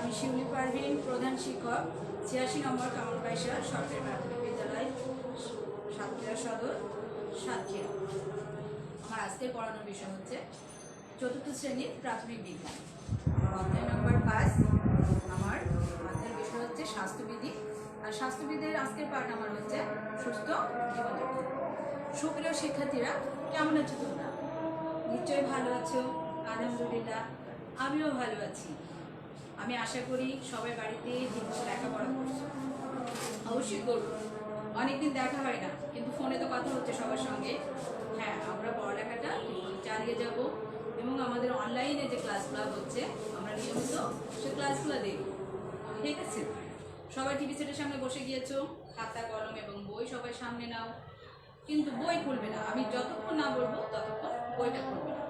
আমি শিউলি পারভিন, প্রধান শিক্ষক, ৮৬ নম্বর কামাল পাইসা সরকারি প্রাথমিক বিদ্যালয়, সাতক্ষীরা সদর, সাতক্ষীরা। আমার আজকে পড়ানোর বিষয় হচ্ছে চতুর্থ শ্রেণীর প্রাথমিক বিজ্ঞান। আমার অধ্যায় নম্বর ৫। আমার অধ্যায়ের বিষয় হচ্ছে স্বাস্থ্যবিধি। আর স্বাস্থ্যবিধির আজকের পাঠ আমার হচ্ছে সুস্থ জীবনযাপন। সুপ্রিয় শিক্ষার্থীরা, কেমন আছো তোমরা? নিশ্চয়ই ভালো আছো। আলহামদুলিল্লাহ, আমিও ভালো আছি। আমি আশা করি সবাই বাড়িতে ঠিকমতো লেখাপড়া করছো। অবশ্যই করবো। অনেকদিন দেখা হয় না, কিন্তু ফোনে তো কথা হচ্ছে সবার সঙ্গে। হ্যাঁ, আমরা পড়ালেখাটা চালিয়ে যাব এবং আমাদের অনলাইনে যে ক্লাসগুলো হচ্ছে আমরা নিয়মিত সে ক্লাসগুলো দেখব। ঠিক আছে? সবাই টিভি সেটের সামনে বসে গিয়েছো, খাতা কলম এবং বই সবাই সামনে নাও, কিন্তু বই খুলবে না। আমি যতক্ষণ না বলবো ততক্ষণ বইটা খুলবে না।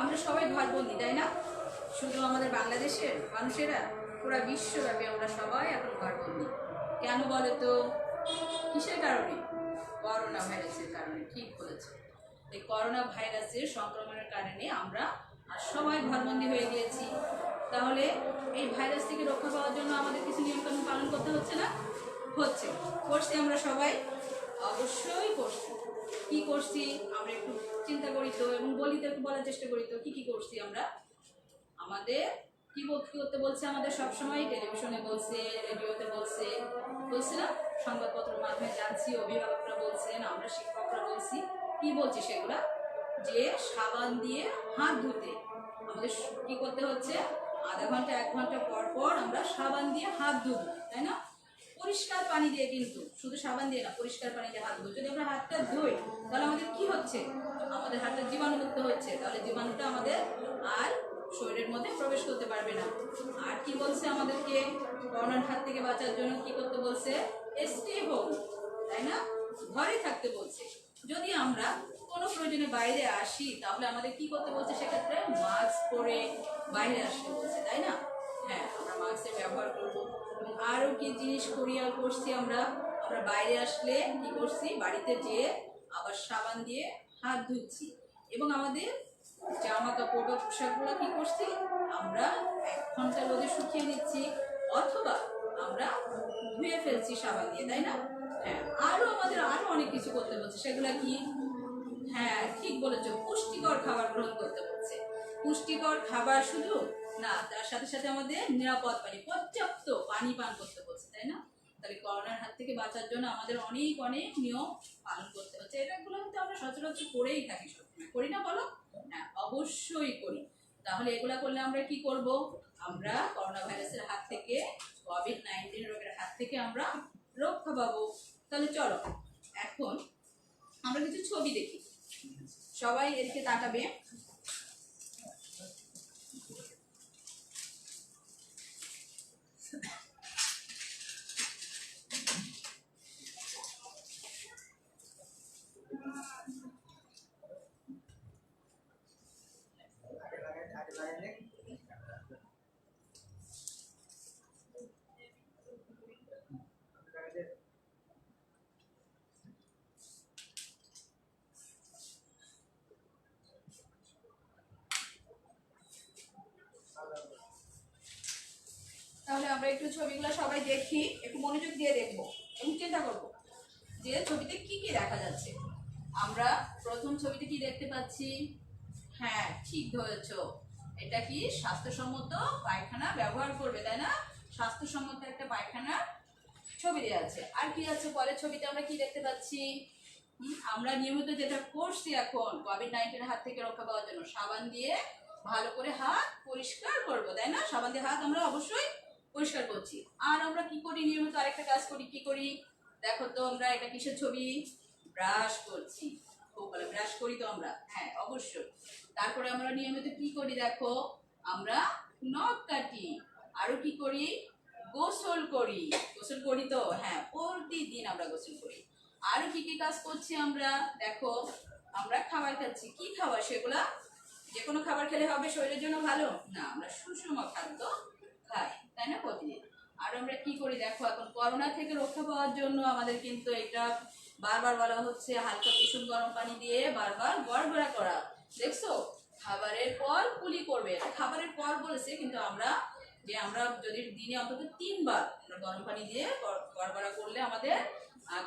আমরা সবাই ঘরবন্দি, তাই না? শুধু আমাদের বাংলাদেশের মানুষেরা, পুরো বিশ্বব্যাপী আমরা সবাই এখন ঘরবন্দি। কেন বলো তো? কিসের কারণে? করোনা ভাইরাসের কারণে। ঠিক বলেছে। এই করোনা ভাইরাসের সংক্রমণের কারণে আমরা সবাই ঘরবন্দি হয়ে গিয়েছি। তাহলে এই ভাইরাস থেকে রক্ষা পাওয়ার জন্য আমাদের কিছু নিয়মকানুন পালন করতে হচ্ছে না? হচ্ছে। করছি আমরা সবাই, অবশ্যই করছি। কি করছি আমরা একটু চিন্তা করি তো, এবং বলার চেষ্টা করি তো কি করছি আমরা। আমাদের কি করতে বলছে আমাদের সবসময়? টেলিভিশনে বলছে, রেডিওতে বলছে না, সংবাদপত্রের মাধ্যমে জানছি, অভিভাবকরা বলছেন, আমরা শিক্ষকরা বলছি। কি বলছি সেগুলা? যে সাবান দিয়ে হাত ধুতে আমাদের কি করতে হচ্ছে? আধা ঘন্টা ১ ঘন্টা পর পর আমরা সাবান দিয়ে হাত ধুবো, তাই না? পরিষ্কার পানি দিয়ে, কিন্তু শুধু সাবান দিয়ে না, পরিষ্কার পানি দিয়ে হাত ধুবো। যদি আমরা হাতটা ধুই তাহলে আমাদের কি হচ্ছে? আমাদের হাতটা জীবাণুমুক্ত হচ্ছে। তাহলে জীবাণুটা আমাদের আর শরীরের মধ্যে প্রবেশ করতে পারবে না। আর কি বলছে আমাদেরকে? করোনার হাত থেকে বাঁচার জন্য কি করতে বলছে? স্টে হোম, তাই না? ঘরে থাকতে বলছে। যদি আমরা কোনো প্রয়োজনে বাইরে আসি তাহলে আমাদের কি করতে বলছে? সেক্ষেত্রে মাস্ক পরে বাইরে আসতে বলছে, তাই না? হ্যাঁ, আমরা মাস্কের ব্যবহার করব। এবং আরও কি জিনিস করছি আমরা বাইরে আসলে কি করছি? বাড়িতে যেয়ে আবার সাবান দিয়ে হাত ধুচ্ছি। এবং আমাদের জামা কাপড় বা পোশাকগুলো কি করছি? আমরা ১ ঘন্টা রোদে শুকিয়ে নিচ্ছি, অথবা আমরা ধুয়ে ফেলছি সাবান দিয়ে, তাই না? হ্যাঁ, আমাদের আরো অনেক কিছু করতে বলছে। সেগুলা কি? হ্যাঁ, ঠিক বলেছো, পুষ্টিকর খাবার গ্রহণ করতে বলছে। পুষ্টিকর খাবার শুধু না, তার সাথে সাথে আমাদের নিরাপদ পানি, পর্যাপ্ত পানি পান করতে বলছে, তাই না? তাহলে করোনার হাত থেকে বাঁচার জন্য আমাদের অনেক নিয়ম পালন করতে হচ্ছে। এটাগুলো কিন্তু আমরা সচরাচর করেই থাকি, সবসময় করি না বলো? হ্যাঁ, অবশ্যই করি। তাহলে এগুলা করলে আমরা কি করব? আমরা করোনা ভাইরাসের হাত থেকে, কোভিড-19 রোগের হাত থেকে আমরা রক্ষা পাবো। তাহলে চলো এখন আমরা কিছু ছবি দেখি। সবাই এদিকে তাকাবে। তাহলে আমরা একটু ছবিগুলো সবাই দেখি, একটু মনোযোগ দিয়ে দেখবো এবং চিন্তা করবো যে ছবিতে কি কি দেখা যাচ্ছে। আমরা প্রথম ছবিতে কি দেখতে পাচ্ছি? হ্যাঁ, ঠিক ধরেছো। এটা কি স্বাস্থ্যসম্মত পায়খানা ব্যবহার করবে, তাই না? স্বাস্থ্যসম্মত একটা পায়খানার ছবি দেওয়া আছে। আর কি আছে পরের ছবিতে? আমরা কি দেখতে পাচ্ছি? আমরা নিয়মিত যেটা করছি এখন কোভিড-19 হাত থেকে রক্ষা পাওয়ার জন্য, সাবান দিয়ে ভালো করে হাত পরিষ্কার করব, তাই না? সাবান দিয়ে হাত আমরা অবশ্যই পরিষ্কার করছি। আর আমরা কি করি? নিয়মিত আরেকটা কাজ করি। কি করি দেখো তো? আমরা এটা কিসের ছবি? ব্রাশ করছি। বলে ব্রাশ করি তো আমরা? হ্যাঁ, অবশ্যই। তারপরে আমরা নিয়মিত কি করি দেখো? আমরা নখ কাটি। আরো কি করি? গোসল করি। গোসল করি তো? হ্যাঁ, প্রতিদিন আমরা গোসল করি। আরো কি কি কাজ করছি আমরা দেখো? আমরা খাবার খাচ্ছি। কি খাবার সেগুলা? যে কোনো খাবার খেলে হবে শরীরের জন্য ভালো না, আমরা সুষম খাদ্য খাই, তাই না? প্রতিদিন। আর আমরা কি করি দেখো? এখন করোনা থেকে রক্ষা পাওয়ার জন্য আমাদের কিন্তু এটা বারবার বলা হচ্ছে, হালকা কুসুম গরম পানি দিয়ে বারবার গড়গড়া করা। দেখছো? খাবারের পর কুলি করবে। খাবারের পর বলেছে, কিন্তু আমরা যে আমরা যদি দিনে অন্তত 3 বার আমরা গরম পানি দিয়ে গড়গড়া করলে আমাদের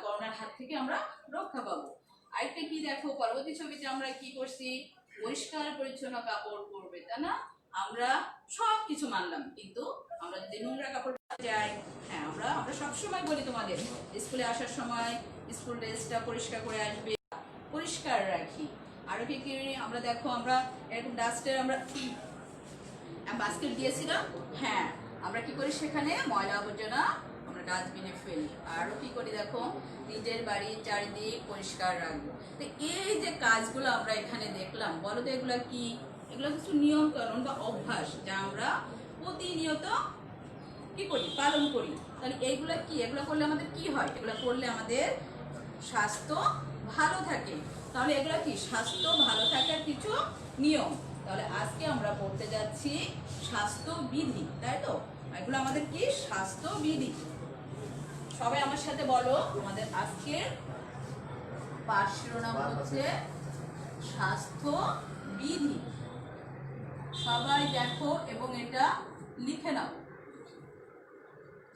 করোনার হাত থেকে আমরা রক্ষা পাবো। আরেকটা কি দেখো, পরবর্তী ছবিতে আমরা কি করছি, পরিষ্কার পরিচ্ছন্ন কাপড় পরবে, তাই না? আমরা সব কিছু মানলাম, কিন্তু আমরা যদি নোংরা কাপড় যাই, হ্যাঁ আমরা আমরা সবসময় বলি তোমাদের স্কুলে আসার সময় স্কুল ড্রেসটা পরিষ্কার করে আসবে, পরিষ্কার রাখি। আরো কি কি আমরা দেখো, আমরা এরকম ডাস্টের আমরা বাস্কেট দিয়েছিলাম, হ্যাঁ আমরা কি করি সেখানে ময়লা আবর্জনা আমরা ডাস্টবিনে ফেলি। আরো কি করি দেখো, নিজের বাড়ির চারিদিক পরিষ্কার রাখবো। তো এই যে কাজগুলো আমরা এখানে দেখলাম, বলো তো এগুলো কি? এগুলো কিছু নিয়ম কানুন বা অভ্যাস যা আমরা প্রতিনিয়ত কি করি, পালন করি। তাহলে এইগুলা কি, এগুলো করলে আমাদের কি হয়? এগুলো করলে আমাদের স্বাস্থ্য ভালো থাকে। তাহলে এগুলো কি স্বাস্থ্য ভালো থাকার কিছু নিয়ম। তাহলে আজকে আমরা পড়তে যাচ্ছি স্বাস্থ্যবিধি, তাই তো? এগুলো আমাদের কি স্বাস্থ্যবিধি। সবাই আমার সাথে বলো, আমাদের আজকের পাঠ শিরোনাম হচ্ছে স্বাস্থ্যবিধি। সবাই দেখো এবং এটা লিখে নাও,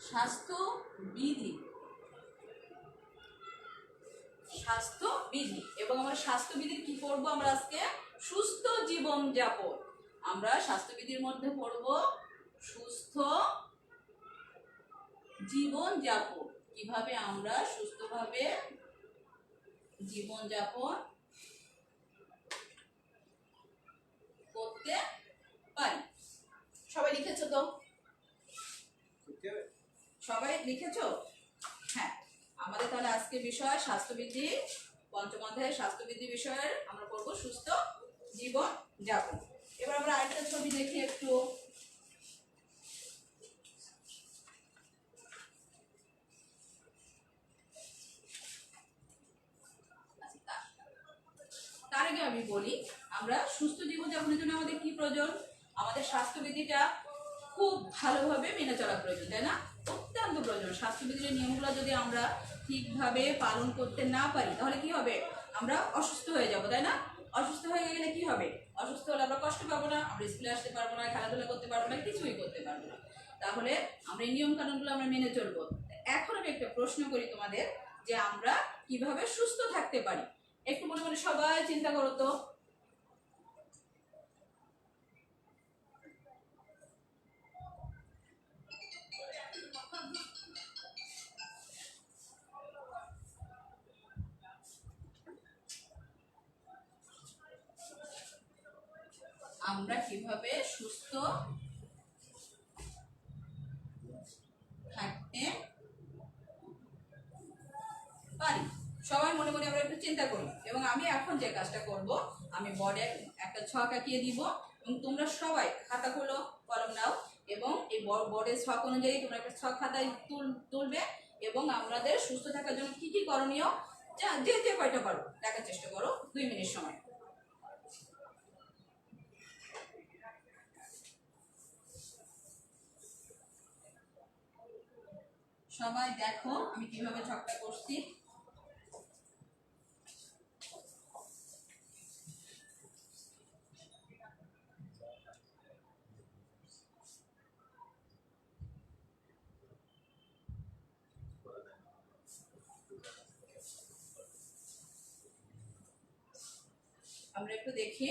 স্বাস্থ্যবিধি, স্বাস্থ্যবিধি। এবং আমরা স্বাস্থ্যবিধির কি করব, আমরা আজকে সুস্থ জীবন যাপন। আমরা স্বাস্থ্যবিধির মধ্যে পড়ব সুস্থ জীবন যাপন, কিভাবে আমরা সুস্থভাবে জীবন যাপন করতে পারি। সবাই লিখেছো তো? সবাই লিখেছো? হ্যাঁ, আমাদের তাহলে আজকে বিষয় স্বাস্থ্যবিধি, পঞ্চম অধ্যায়ের স্বাস্থ্যবিধি বিষয়ের আমরা পড়বো সুস্থ জীবন যাপন। এবার আমরা আরেকটা ছবি দেখি একটু। তার আগে আমি বলি, আমরা সুস্থ জীবন যাপনের জন্য আমাদের কি প্রয়োজন? আমাদের স্বাস্থ্যবিধিটা খুব ভালোভাবে মেনে চলা প্রয়োজন, তাই না? অত্যন্ত প্রয়োজন। স্বাস্থ্যবিধির নিয়মগুলো যদি আমরা ঠিকভাবে পালন করতে না পারি, তাহলে কি হবে? আমরা অসুস্থ হয়ে যাব, তাই না? অসুস্থ হয়ে গেলে কি হবে? অসুস্থ হলে আমরা কষ্ট পাবো না, আমরা স্কুলে আসতে পারবো না, খেলাধুলা করতে পারবো না, কিছুই করতে পারবো না। তাহলে আমরা এই নিয়ম কানুনগুলো আমরা মেনে চলবো। এখন আমি একটা প্রশ্ন করি তোমাদের, যে আমরা কিভাবে সুস্থ থাকতে পারি? একটু মনে মনে সবাই চিন্তা করো তো। আমরা কিভাবে সুস্থ থাকতে পারি? সবাই মনে মনে আমরা একটু চিন্তা করি। এবং আমি এখন যে কাজটা করব, আমি বোর্ডে একটা ছক আঁকিয়ে দিব এবং তোমরা সবাই খাতা খোলো, কলম নাও এবং এই বোর্ডের ছক অনুযায়ী তোমরা একটা ছক খাতায় তুলবে এবং আমাদের সুস্থ থাকার জন্য কি কি করণীয় যে যে কয়টা পারো দেখার চেষ্টা করো। 2 মিনিট সময়। সবাই দেখো আমি কিভাবে ছকটা করছি। আমরা একটু দেখি।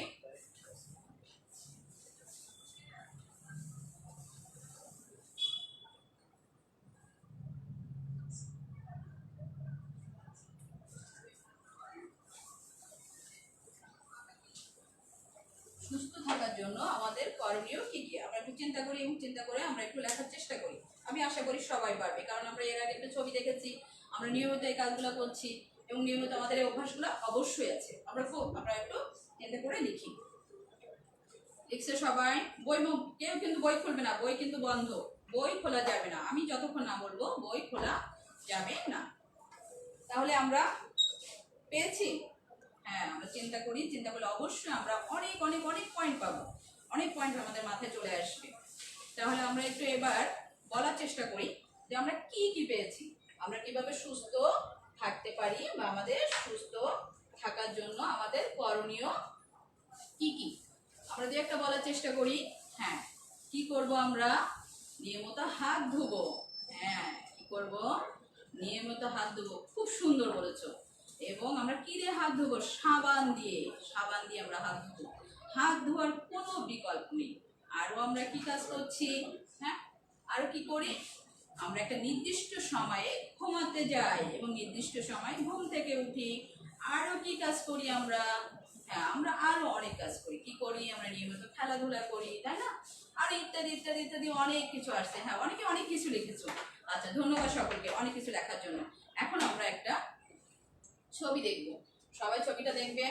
সুস্থ থাকার জন্য আমাদের করণীয় কি কি, আমরা একটু চিন্তা করি এবং চিন্তা করে আমরা একটু লেখার চেষ্টা করি। আমি আশা করি সবাই পারবে, কারণ আমরা এর আগে একটা ছবি দেখেছি, আমরা নিয়মিত এই কাজগুলো করছি এবং নিয়মিত আমাদের এই অভ্যাসগুলো অবশ্যই আছে। আমরা একটু চিন্তা করে লিখি। লিখছে সবাই? কেউ কিন্তু বই খুলবে না, বই কিন্তু বন্ধ, বই খোলা যাবে না। আমি যতক্ষণ না বলবো বই খোলা যাবে না। তাহলে আমরা পেয়েছি? হ্যাঁ, আমরা চিন্তা করি, চিন্তা করলে অবশ্যই আমরা অনেক অনেক অনেক পয়েন্ট পাবো, অনেক পয়েন্ট আমাদের মাথায় চলে আসবে। তাহলে আমরা একটু এবার বলার চেষ্টা করি যে আমরা কি কি পেয়েছি, আমরা কিভাবে সুস্থ থাকতে পারি বা আমাদের সুস্থ থাকার জন্য আমাদের করণীয় কি কি, আমরা যে একটা বলার চেষ্টা করি। হ্যাঁ, কি করব আমরা? নিয়মিত হাত ধুবো। হ্যাঁ, কি করব? নিয়মিত হাত ধুবো, খুব সুন্দর বলেছো। এবং আমরা কি দিয়ে হাত ধুবো? সাবান দিয়ে। সাবান দিয়ে আমরা হাত ধুবো। হাত ধোয়ার কোনো বিকল্প নেই। আরো আমরা কি কাজ করছি? হ্যাঁ, আরো কি করি? আমরা একটা নির্দিষ্ট সময়ে ঘুমাতে যাই এবং নির্দিষ্ট সময়ে ঘুম থেকে উঠি। আরো কি কাজ করি আমরা? হ্যাঁ, আমরা আরো অনেক কাজ করি। কি করি? আমরা নিয়মিত খেলাধুলা করি, তাই না? আর ইত্যাদি ইত্যাদি ইত্যাদি অনেক কিছু আসছে। হ্যাঁ, অনেকে অনেক কিছু লিখেছো। আচ্ছা, ধন্যবাদ সকলকে অনেক কিছু লেখার জন্য। এখন আমরা একটা ছবি দেখব। সবাই ছবিটা দেখবে।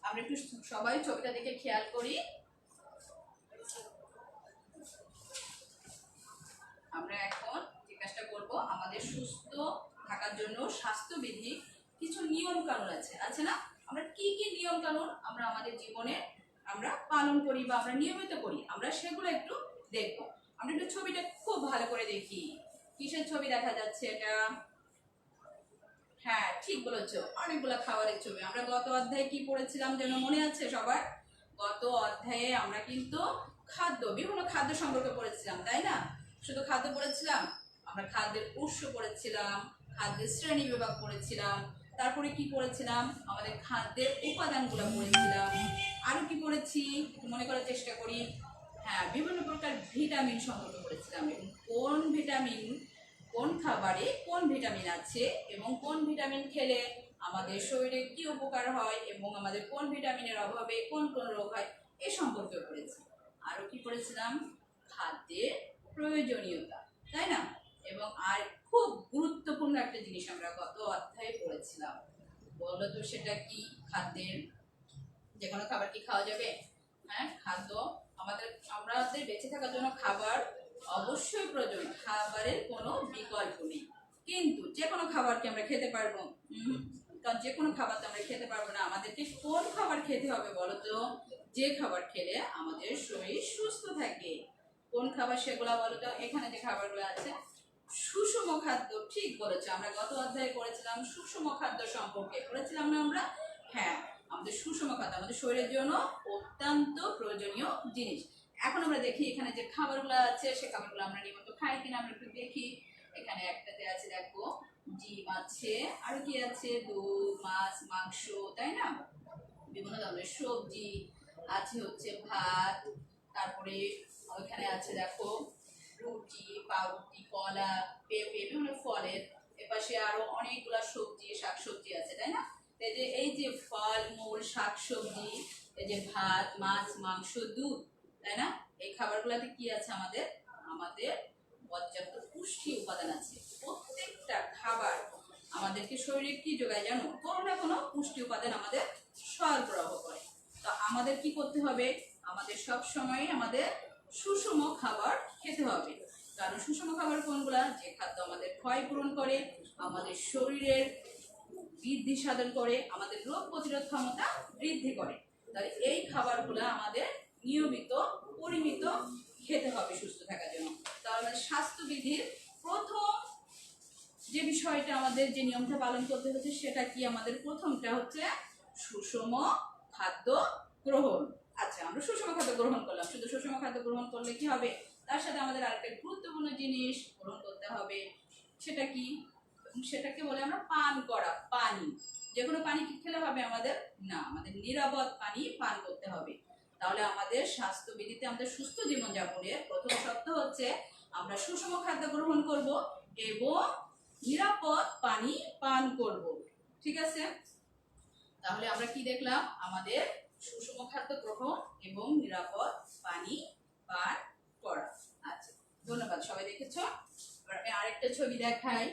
আমরা একটু সবাই ছবিটা দেখে খেয়াল করি। আমরা এখন যে কাজটা করব, আমাদের সুস্থ থাকার জন্য স্বাস্থ্যবিধি কিছু নিয়ম কানুন আছে না? আমরা কি কি নিয়ম কানুন আমরা আমাদের জীবনে আমরা পালন করি বা আমরা নিয়মিত করি, আমরা সেগুলো একটু দেখব। আমরা একটু ছবিটা খুব ভালো করে দেখি। কিসের ছবি দেখা যাচ্ছে এটা? হ্যাঁ, ঠিক বলেছো, অনেকগুলো খাবারের ছবি। আমরা গত অধ্যায়ে কি পড়েছিলাম যেন মনে আছে সবার? গত অধ্যায়ে আমরা কিন্তু বিভিন্ন খাদ্য সম্পর্কে পড়েছিলাম, তাই না? শুধু খাদ্য পড়েছিলাম? আমরা খাদ্যের উৎস পড়েছিলাম, খাদ্যের শ্রেণী বিভাগ পড়েছিলাম, তারপরে কি পড়েছিলাম? আমাদের খাদ্যের উপাদানগুলো পড়েছিলাম। আরো কি পড়েছি? একটু মনে করার চেষ্টা করি। হ্যাঁ, বিভিন্ন প্রকার ভিটামিন সম্পর্কে পড়েছিলাম এবং কোন ভিটামিন, কোন খাবারে কোন ভিটামিন আছে এবং কোন ভিটামিন খেলে আমাদের শরীরে কি উপকার হয় এবং আমাদের কোন ভিটামিনের অভাবে কোন কোন রোগ হয় এ সম্পর্কে পড়েছি। আরো কি পড়েছিলাম? খাদ্যের প্রয়োজনীয়তা, তাই না? এবং আর খুব গুরুত্বপূর্ণ একটা জিনিস আমরা গত অধ্যায়ে পড়েছিলাম। বলো তো সেটা কি? খাদ্যের যে কোনো খাবার কি খাওয়া যাবে? হ্যাঁ, খাদ্য আমাদের বেঁচে থাকার জন্য খাবার অবশ্যই প্রয়োজন। খাবারের কোনো বিকল্প নেই। কিন্তু যে কোনো খাবারকে আমরা খেতে পারবো? কারণ যে কোনো খাবার তো আমরা খেতে পারবো না। আমাদেরকে কোন খাবার খেতে হবে বলো তো? যে খাবার খেলে আমাদের শরীর সুস্থ থাকে। কোন খাবার সেগুলা বলো তো? এখানে যে খাবারগুলো আছে, সুষম খাদ্য। ঠিক বলেছো, আমরা গত অধ্যায়ে পড়েছিলাম সুষম খাদ্য সম্পর্কে। পড়েছিলাম না আমরা? হ্যাঁ, আমাদের সুষম খাদ্য আমাদের শরীরের জন্য অত্যন্ত প্রয়োজনীয় জিনিস। এখন আমরা দেখি এখানে যে খাবারগুলো আছে সে খাবারগুলো আমরা নিয়মিত খাই কিনা আমরা একটু দেখি। এখানে একটাতে আছে দেখো ডিম আছে, আর কি আছে? দুধ, মাছ, মাংস, তাই না? বিভিন্ন ধরনের সবজি আছে, হচ্ছে ভাত, তারপরে ওইখানে আছে দেখো রুটি, পাউরুটি, কলা, পেঁপে, বিভিন্ন ফলের। এপাশে আরো অনেকগুলা সবজি, শাকসবজি আছে, তাই না? এই যে ফল মূল শাকসবজি, এই যে ভাত, মাছ, মাংস, দুধ, তাই না? এই খাবারগুলোতে কি আছে? আমাদের আমাদের পর্যাপ্ত পুষ্টি উপাদান আছে। প্রত্যেকটা খাবার আমাদেরকে শরীরে কি যোগায় জানো? কোনো না কোনো পুষ্টি উপাদান আমাদের সরবরাহ করে। তো আমাদের কি করতে হবে? আমাদের সব সময় আমাদের সুষম খাবার খেতে হবে। কারণ সুষম খাবার কোনগুলা? যে খাদ্য আমাদের ক্ষয় পূরণ করে, আমাদের শরীরের বৃদ্ধি সাধন করে, আমাদের রোগ প্রতিরোধ ক্ষমতা বৃদ্ধি করে। তাহলে এই খাবারগুলো আমাদের নিয়মিত পরিমিত খেতে হবে সুস্থ থাকার জন্য। তাহলে স্বাস্থ্যবিধির প্রথম যে বিষয়টা আমাদের যে নিয়মটা পালন করতে হচ্ছে সেটা কি? আমাদের প্রথমটা হচ্ছে সুষম খাদ্য গ্রহণ। আচ্ছা, আমরা সুষম খাদ্য গ্রহণ করলাম। শুধু সুষম খাদ্য গ্রহণ করলে কি হবে? তার সাথে আমাদের আরেকটা গুরুত্বপূর্ণ জিনিস গ্রহণ করতে হবে। সেটা কি? সেটাকে বলে আমরা পান করা পানি। যে কোনো পানি কি খেলে হবে আমাদের? না, আমাদের নিরাপদ পানি পান করতে হবে। তাহলে আমাদের স্বাস্থ্যবিধিতে আমাদের সুস্থ জীবনযাপনের প্রথম শর্ত হচ্ছে আমরা সুষম খাদ্য গ্রহণ করব এবং নিরাপদ পানি পান করব। ঠিক আছে? তাহলে আমরা কি দেখলাম? আমাদের সুষম খাদ্য গ্রহণ এবং নিরাপদ পানি পান করা। আচ্ছা, ধন্যবাদ, সবাই দেখেছো। এবার আমি আরেকটা ছবি দেখাই।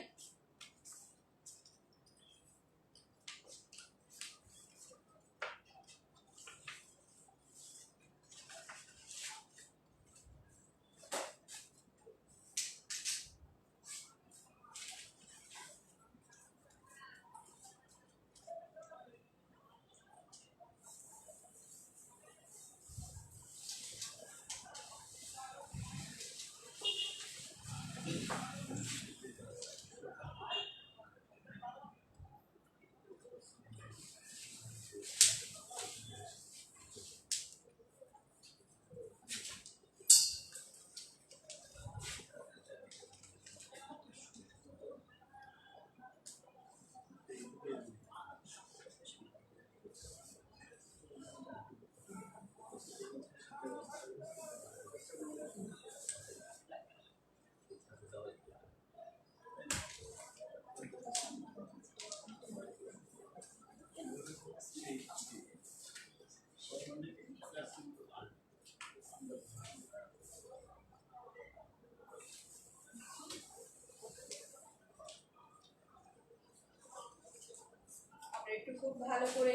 একটু খুব ভালো করে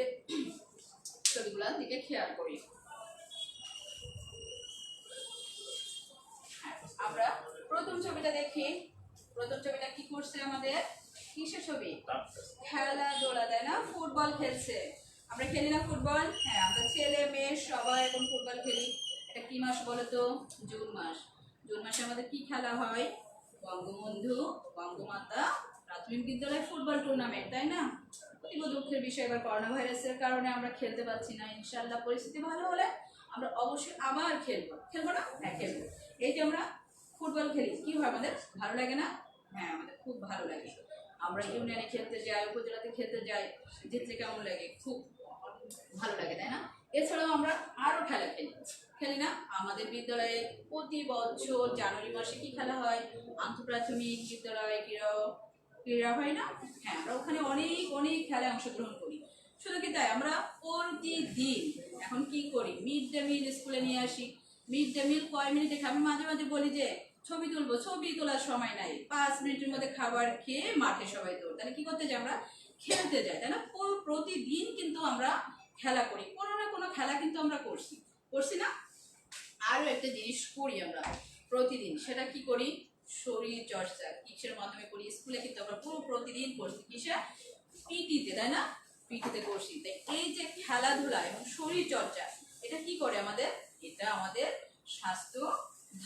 ছবিগুলোর দিকে খেয়াল করি। আমরা প্রথম ছবিটা দেখি। প্রথম ছবিটা কি করছে আমাদের? কিসের ছবি? খেলাধুলা, তাই না? ফুটবল খেলছে। আমরা খেলি না ফুটবল? হ্যাঁ, আমরা ছেলে মেয়ে সবাই এখন ফুটবল খেলি। এটা কি মাস বলো তো? জুন মাস। জুন মাসে আমাদের কি খেলা হয়? বঙ্গবন্ধু বঙ্গমাতা প্রাথমিক বিদ্যালয় ফুটবল টুর্নামেন্ট, তাই না? অতীব দুঃখের বিষয়, এবার করোনা ভাইরাসের কারণে আমরা খেলতে পারছি না। ইনশাআল্লাহ পরিস্থিতি ভালো হলে আমরা অবশ্যই আবার খেলবো। খেলবো না? হ্যাঁ, খেলবো। এই যে আমরা ফুটবল খেলি, কি হয় আমাদের? ভালো লাগে না? হ্যাঁ, আমাদের খুব ভালো লাগে। আমরা ইউনিয়নে খেলতে যাই, উপজেলাতে খেলতে যাই, জিতলে কেমন লাগে? খুব ভালো লাগে, তাই না? এছাড়াও আমরা আরো খেলা খেলি, খেলি না? আমাদের বিদ্যালয়ে প্রতি বছর জানুয়ারি মাসে কি খেলা হয়? আন্তঃপ্রাথমিক বিদ্যালয় ক্রীড়া হয় না? হ্যাঁ, আমরা ওখানে অনেক অনেক খেলায় অংশগ্রহণ করি। শুধু কি তাই, আমরা প্রতিদিন এখন কি করি? মিড ডে মিল স্কুলে নিয়ে আসি। মিড ডে মিল কয় মিনিটে খাই? আমি মাঝে মাঝে বলি যে ছবি তুলবো, ছবি তোলার সময় নাই, 5 মিনিটের মধ্যে খাবার খেয়ে মাঠে সবাই দৌড়। তাহলে কি করতে যাই? আমরা খেলতে যাই, তাই না? প্রতিদিন কিন্তু আমরা খেলা করি, কোনো না কোনো খেলা কিন্তু আমরা করছি, করছি না? আরো একটা জিনিস করি আমরা প্রতিদিন, সেটা কি করি? শরীর চর্চা। কিসের মাধ্যমে করি? স্কুলে কিন্তু আমরা প্রতিদিন করছি কিসে? পিটিতে, তাই না? পিটিতে করছি। তাই এই যে খেলাধুলা এবং শরীর চর্চা, এটা কি করে আমাদের? এটা আমাদের স্বাস্থ্য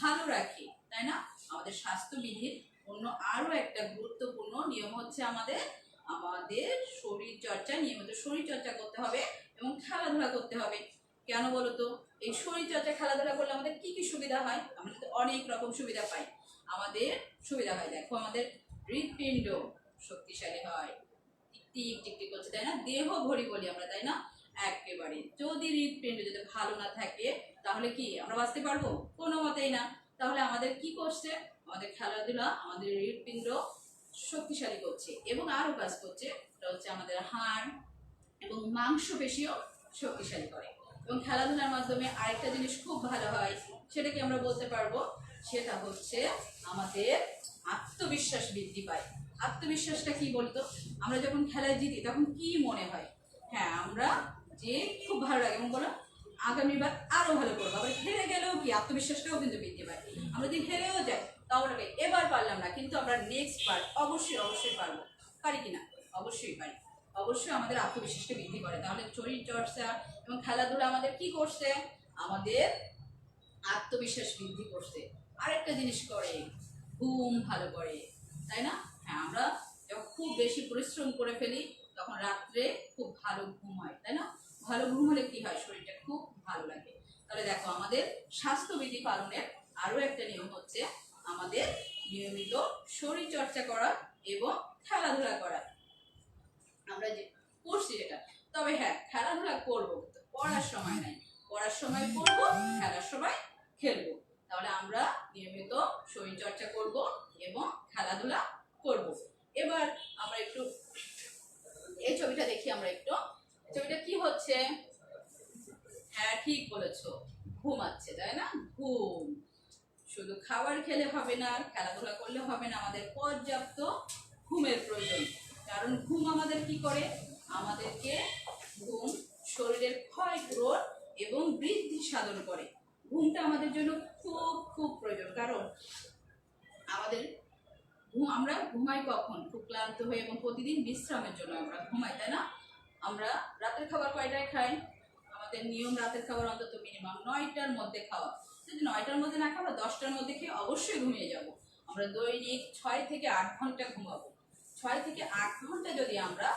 ভালো রাখে, তাই না? আমাদের স্বাস্থ্যবিধির অন্য আরো একটা গুরুত্বপূর্ণ নিয়ম হচ্ছে আমাদের আমাদের শরীর চর্চা, নিয়মিত শরীর চর্চা করতে হবে এবং খেলাধুলা করতে হবে। কেন বলতো? এই শরীর চর্চা খেলাধুলা করলে আমাদের কি কি সুবিধা হয়? আমরা তো অনেক রকম সুবিধা পাই। আমাদের সুবিধা হয়, দেখো, আমাদের হৃৎপিণ্ড শক্তিশালী হয়, টিক টিক টিক করছে, তাই না? দেহ ভরি বলি আমরা, তাই না? একেবারে যদি হৃৎপিণ্ড যদি ভালো না থাকে তাহলে কি আমরা বাঁচতে পারবো? কোনো মতেই না। তাহলে আমাদের কি করছে? আমাদের খেলাধুলা আমাদের হৃৎপিণ্ড শক্তিশালী করছে এবং আরো কাজ করছে, এটা হচ্ছে আমাদের হাড় এবং মাংসপেশিও শক্তিশালী করে। এবং খেলাধুলার মাধ্যমে আরেকটা জিনিস খুব ভালো হয়, সেটা কি আমরা বলতে পারবো? সেটা হচ্ছে আমাদের আত্মবিশ্বাস বৃদ্ধি পায়। আত্মবিশ্বাসটা কি বলতো? আমরা যখন খেলায় জিতি তখন কি মনে হয়? হ্যাঁ, আমরা যে খুব ভালো লাগে এবং বলো আগামীবার আরো ভালো করবো। আবার হেরে গেলেও কি আত্মবিশ্বাসটাও কিন্তু বৃদ্ধি পায়। আমরা যদি হেরেও যাই তাও লাগে এবার পারলাম না, কিন্তু আমরা নেক্সট বার অবশ্যই অবশ্যই পারবো। পারি কিনা? অবশ্যই পারি। অবশ্যই আমাদের আত্মবিশ্বাসটা বৃদ্ধি করে। তাহলে শরীর চর্চা এবং খেলাধুলা আমাদের কি করছে? আমাদের আত্মবিশ্বাস বৃদ্ধি করছে। আরেকটা জিনিস করে, ঘুম ভালো করে, তাই না? হ্যাঁ, আমরা যখন খুব বেশি পরিশ্রম করে ফেলি তখন রাত্রে খুব ভালো ঘুম হয়, তাই না? ভালো ঘুম হলে কি হয়? শরীরটা খুব ভালো লাগে। তাহলে দেখো, আমাদের স্বাস্থ্যবিধি পালনের আরো একটা নিয়ম হচ্ছে আমাদের নিয়মিত শরীর চর্চা করা এবং খেলাধুলা করা। আমরা যে করছি এটা, তবে হ্যাঁ, খেলাধুলা করবো, কিন্তু পড়ার সময় নাই। পড়ার সময় পড়বো, খেলার সময় খেলবো। তাহলে আমরা নিয়মিত শরীর চর্চা করব এবং খেলাধুলা করব। এবার আমরা একটু এই ছবিটা দেখি। আমরা একটু ছবিটা কি হচ্ছে? হ্যাঁ, ঠিক বলেছো, ঘুমাচ্ছে, তাই না? ঘুম। শুধু খাবার খেলে হবে না, খেলাধুলা করলে হবে না, আমাদের পর্যাপ্ত ঘুমের প্রয়োজন। কারণ ঘুম আমাদের কি করে? আমাদেরকে ঘুম শরীরের ক্ষয় পূরণ এবং বৃদ্ধি সাধন করে। ঘুমটা আমাদের জন্য খুব খুব প্রয়োজন। কারণ আমাদের আমরা ঘুমাই কখন? খুব ক্লান্ত হয়ে এবং প্রতিদিন বিশ্রামের জন্য আমরা ঘুমাই, তাই না? আমরা রাতের খাবার কয়টায় খাই? আমাদের নিয়ম রাতের খাবার অন্তত মিনিমাম 9টার মধ্যে খাওয়া। যদি 9টার মধ্যে না খাওয়া, 10টার মধ্যে খেয়ে অবশ্যই ঘুমিয়ে যাব। আমরা দৈনিক 6 থেকে 8 ঘন্টা ঘুমাবো। 6 6 থেকে 8 ঘন্টা যদি আমরা